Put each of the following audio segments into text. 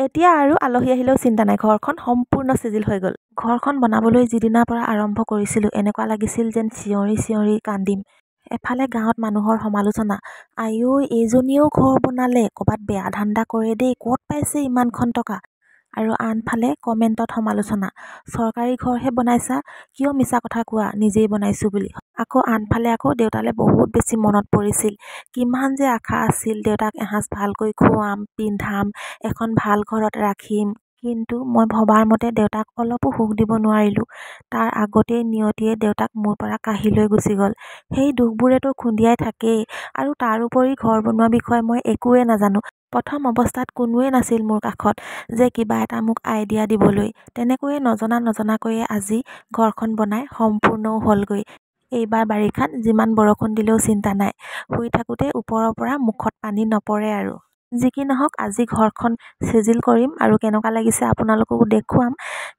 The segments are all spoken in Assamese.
এতিয়া আৰু আলহী আহিলেও চিন্তা নাই, ঘৰখন সম্পূৰ্ণ চিজিল হৈ গ'ল। ঘৰখন বনাবলৈ যিদিনাৰ পৰা আৰম্ভ কৰিছিলোঁ এনেকুৱা লাগিছিল যেন চিঞৰি চিঞৰি কান্দিম। এফালে গাঁৱত মানুহৰ সমালোচনা, আইঐ এইজনীয়েও ঘৰ বনালে, ক'ৰবাত বেয়া ধান্দা কৰে দেই, ক'ত পাইছে ইমানখন টকা। আৰু আনফালে কমেণ্টত সমালোচনা, চৰকাৰী ঘৰহে বনাইছা, কিয় মিছা কথা কোৱা নিজেই বনাইছোঁ বুলি। আকৌ আনফালে আকৌ দেউতালৈ বহুত বেছি মনত পৰিছিল, কিমান যে আশা আছিল দেউতাক এসাঁজ ভালকৈ খুৱাম, পিন্ধাম, এখন ভাল ঘৰত ৰাখিম। কিন্তু মই ভবাৰ মতে দেউতাক অলপো সুখ দিব নোৱাৰিলোঁ। তাৰ আগতেই নিয়তিয়ে দেউতাক মোৰ পৰা কাঢ়ি লৈ গুচি গ'ল। সেই দুখবোৰেতো খুন্দিয়াই থাকেই, আৰু তাৰোপৰি ঘৰ বনোৱা বিষয়ে মই একোৱে নাজানো। প্ৰথম অৱস্থাত কোনোৱে নাছিল মোৰ কাষত যে কিবা এটা মোক আইডিয়া দিবলৈ। তেনেকৈয়ে নজনাকৈয়ে আজি ঘৰখন বনাই সম্পূৰ্ণও হ'লগৈ। এইবাৰ বাৰিষাত যিমান বৰষুণ দিলেও চিন্তা নাই, শুই থাকোঁতে ওপৰৰ পৰা মুখত পানী নপৰে আৰু। যি কি নহওক আজি ঘৰখন চিজিল কৰিম আৰু কেনেকুৱা লাগিছে আপোনালোককো দেখুৱাম।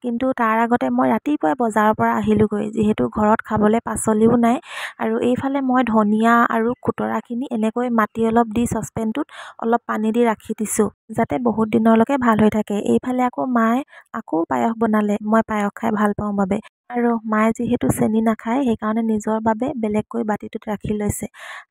কিন্তু তাৰ আগতে মই ৰাতিপুৱাই বজাৰৰ পৰা আহিলোঁগৈ, যিহেতু ঘৰত খাবলৈ পাচলিও নাই। আৰু এইফালে মই ধনিয়া আৰু খুতৰাখিনি এনেকৈ মাটি অলপ দি চচপেনটোত অলপ পানী দি ৰাখি দিছোঁ, যাতে বহুত দিনলৈকে ভাল হৈ থাকে। এইফালে আকৌ মায়ে আকৌ পায়স বনালে, মই পায়স খাই ভাল পাওঁ বাবে। আৰু মায়ে যিহেতু চেনি নাখায় সেইকাৰণে নিজৰ বাবে বেলেগকৈ বাতিটোত ৰাখি লৈছে।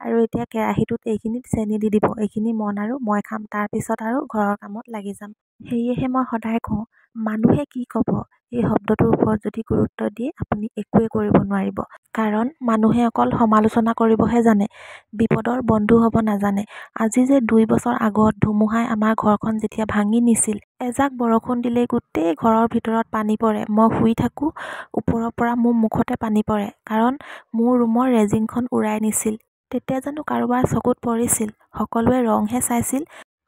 আৰু এতিয়া কেৰাহীটোত এইখিনিত চেনি দি দিব, এইখিনি মন আৰু মই খাম, তাৰপিছত আৰু ঘৰৰ কামত লাগি যাম। সেয়েহে মই সদায় কওঁ, মানুহে কি ক'ব এই শব্দটোৰ ওপৰত যদি গুৰুত্ব দিয়ে আপুনি একোৱে কৰিব নোৱাৰিব। কাৰণ মানুহে অকল সমালোচনা কৰিবহে জানে, বিপদৰ বন্ধু হ'ব নাজানে। আজি যে 2 বছৰ আগত ধুমুহাই আমাৰ ঘৰখন যেতিয়া ভাঙি নিছিল, এজাক বৰষুণ দিলেই গোটেই ঘৰৰ ভিতৰত পানী পৰে। মই শুই থাকোঁ, ওপৰৰ পৰা মোৰ মুখতে পানী পৰে, কাৰণ মোৰ ৰুমৰ ৰেজিংখন উৰাই নিছিল। তেতিয়া জানো কাৰোবাৰ চকুত পৰিছিল? সকলোৱে ৰংহে চাইছিল।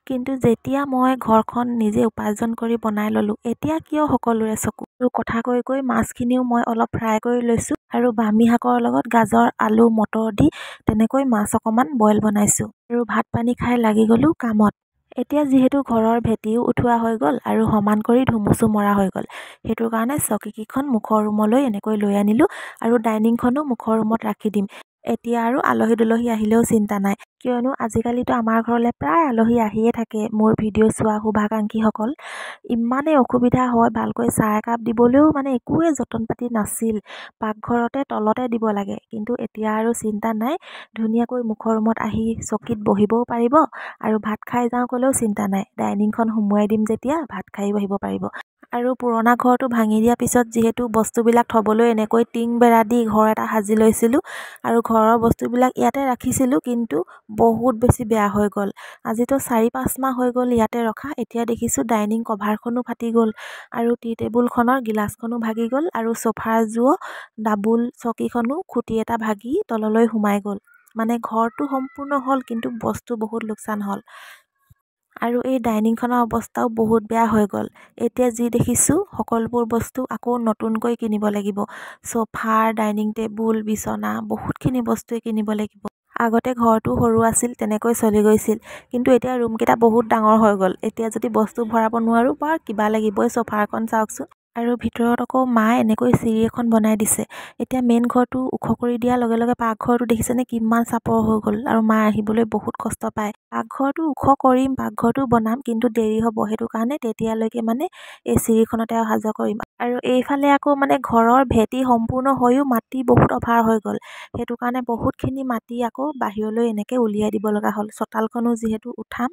কিন্তু যেতিয়া মই ঘৰখন নিজে উপাৰ্জন কৰি বনাই ল'লোঁ, এতিয়া কিয় সকলোৰে চকু? আৰু কথা কৈ কৈ মাছখিনিও মই অলপ ফ্ৰাই কৰি লৈছোঁ, আৰু বামি শাকৰ লগত গাজৰ, আলু, মটৰ দি তেনেকৈ মাছ অকণমান বইল বনাইছোঁ। আৰু ভাত পানী খাই লাগি গ'লোঁ কামত। এতিয়া যিহেতু ঘৰৰ ভেটিও উঠোৱা হৈ গ'ল আৰু সমান কৰি ধুমুচো মৰা হৈ গ'ল, সেইটোৰ কাৰণে চকীকেইখন মুখৰ ৰুমলৈ এনেকৈ লৈ আনিলোঁ, আৰু ডাইনিংখনো মুখৰ ৰুমত ৰাখি দিম। এতিয়া আৰু আলহী দুলহী আহিলেও চিন্তা নাই, কিয়নো আজিকালিতো আমাৰ ঘৰলৈ প্ৰায় আলহী আহিয়ে থাকে মোৰ ভিডিঅ' চোৱা শুভাকাংক্ষীসকল। ইমানেই অসুবিধা হয়, ভালকৈ চাহ একাপ দিবলৈও মানে একোৱে যতন পাতি নাছিল, পাকঘৰতে তলতে দিব লাগে। কিন্তু এতিয়া আৰু চিন্তা নাই, ধুনীয়াকৈ মুখৰ ৰুমত আহি চকীত বহিবও পাৰিব, আৰু ভাত খাই যাওঁ ক'লেও চিন্তা নাই, ডাইনিংখন সুমুৱাই দিম যেতিয়া ভাত খাইও আহিব পাৰিব। আৰু পুৰণা ঘৰটো ভাঙি দিয়াৰ পিছত যিহেতু বস্তুবিলাক থ'বলৈ এনেকৈ টিং বেৰা দি ঘৰ এটা সাজি লৈছিলোঁ, আৰু ঘৰৰ বস্তুবিলাক ইয়াতে ৰাখিছিলোঁ, কিন্তু বহুত বেছি বেয়া হৈ গ'ল। আজিতো 4-5 মাহ হৈ গ'ল ইয়াতে ৰখা। এতিয়া দেখিছোঁ ডাইনিং কভাৰখনো ফাটি গ'ল, আৰু টি টেবুলখনৰ গিলাচখনো ভাগি গ'ল, আৰু চোফাৰ ডাবুল চকীখনো খুঁটি এটা ভাগি তললৈ সোমাই গ'ল। মানে ঘৰটো সম্পূৰ্ণ হ'ল, কিন্তু বস্তু বহুত লোকচান হ'ল। আৰু এই ডাইনিংখনৰ অৱস্থাও বহুত বেয়া হৈ গ'ল। এতিয়া যি দেখিছোঁ সকলোবোৰ বস্তু আকৌ নতুনকৈ কিনিব লাগিব, চোফাৰ, ডাইনিং টেবুল, বিচনা, বহুতখিনি বস্তুৱে কিনিব লাগিব। আগতে ঘৰটো সৰু আছিল, তেনেকৈ চলি গৈছিল, কিন্তু এতিয়া ৰুমকেইটা বহুত ডাঙৰ হৈ গ'ল। এতিয়া যদি বস্তু ভৰাব নোৱাৰোঁ, বৰ কিবা লাগিবই। চোফাৰখন চাওকচোন। আৰু ভিতৰত আকৌ মায়ে এনেকৈ চিৰি এখন বনাই দিছে। এতিয়া মেইন ঘৰটো ওখ কৰি দিয়াৰ লগে লগে পাকঘৰটো দেখিছেনে কিমান চাপৰ হৈ গ'ল, আৰু মায়ে আহিবলৈ বহুত কষ্ট পায়। পাকঘৰটো ওখ কৰিম, পাকঘৰটো বনাম, কিন্তু দেৰি হ'ব, সেইটো কাৰণে তেতিয়ালৈকে মানে এই চিৰিখনতে অহা যোৱা কৰিম। আৰু এইফালে আকৌ মানে ঘৰৰ ভেটি সম্পূৰ্ণ হৈও মাটি বহুত অভাৰ হৈ গ'ল, সেইটো কাৰণে বহুতখিনি মাটি আকৌ বাহিৰলৈ এনেকৈ উলিয়াই দিব লগা হ'ল। চোতালখনো যিহেতু উঠাম,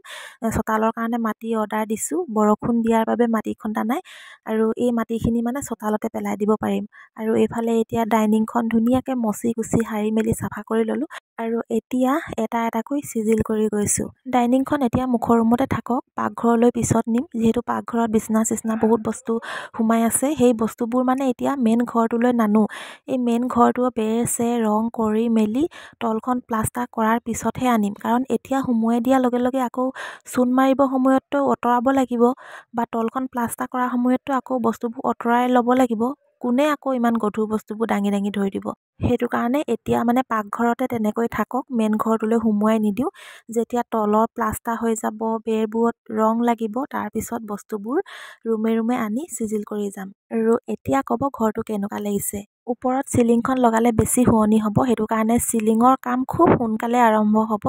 চোতালৰ কাৰণে মাটি অৰ্ডাৰ দিছোঁ, বৰষুণ দিয়াৰ বাবে মাটি খন্দা নাই, আৰু এই মাটিখিনি মানে চোতালতে পেলাই দিব পাৰিম। আৰু এইফালে এতিয়া ডাইনিংখন ধুনীয়াকৈ মচি কুচি সাৰি মেলি চাফা কৰি ল'লোঁ, আৰু এতিয়া এটা এটাকৈ চিজিল কৰি গৈছোঁ। ডাইনিংখন এতিয়া মুখৰ ৰুমতে থাকক, পাকঘৰলৈ পিছত নিম, যিহেতু পাকঘৰত বিচনা চিচনা বহুত বস্তু সোমাই আছে। সেই বস্তুবোৰ মানে এতিয়া মেইন ঘৰটোলৈ নানো। এই মেইন ঘৰটো বেৰ চেৰ ৰং কৰি মেলি তলখন প্লাষ্টাৰ কৰাৰ পিছতহে আনিম, কাৰণ এতিয়া সুমুৱাই দিয়াৰ লগে লগে আকৌ চূণ মাৰিব সময়ততো অঁতৰাব লাগিব, বা তলখন প্লাষ্টাৰ কৰাৰ সময়ততো আকৌ বস্তুবোৰ অঁতৰাই ল'ব লাগিব। কোনে আকৌ ইমান গধুৰ বস্তুবোৰ দাঙি দাঙি ধৰি দিব? সেইটো কাৰণে এতিয়া মানে পাকঘৰতে তেনেকৈ থাকক, মেইন ঘৰটোলৈ সুমুৱাই নিদিওঁ। যেতিয়া তলৰ প্লাষ্টাৰ হৈ যাব, বেৰবোৰত ৰং লাগিব, তাৰপিছত বস্তুবোৰ ৰুমে ৰুমে আনি চিজিল কৰি যাম। আৰু এতিয়া ক'ব ঘৰটো কেনেকুৱা লাগিছে। ওপৰত চিলিংখন লগালে বেছি শুৱনি হ'ব, সেইটো কাৰণে চিলিঙৰ কাম খুব সোনকালে আৰম্ভ হ'ব,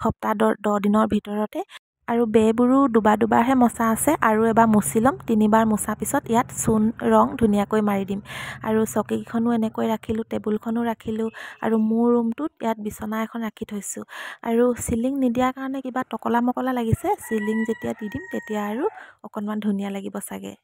সপ্তাহ 10 দিনৰ ভিতৰতে। আৰু বেৰবোৰো দুবাৰহে মচা আছে, আৰু এবাৰ মুচি ল'ম। 3বাৰ মোচা পিছত ইয়াত চূণ ৰং ধুনীয়াকৈ মাৰি দিম। আৰু চকীকেইখনো এনেকৈ ৰাখিলোঁ, টেবুলখনো ৰাখিলোঁ, আৰু মোৰ ৰুমটোত ইয়াত বিচনা এখন ৰাখি থৈছোঁ। আৰু চিলিং নিদিয়াৰ কাৰণে কিবা টকলা মকলা লাগিছে। চিলিং যেতিয়া দি দিম তেতিয়া আৰু অকণমান ধুনীয়া লাগিব চাগে।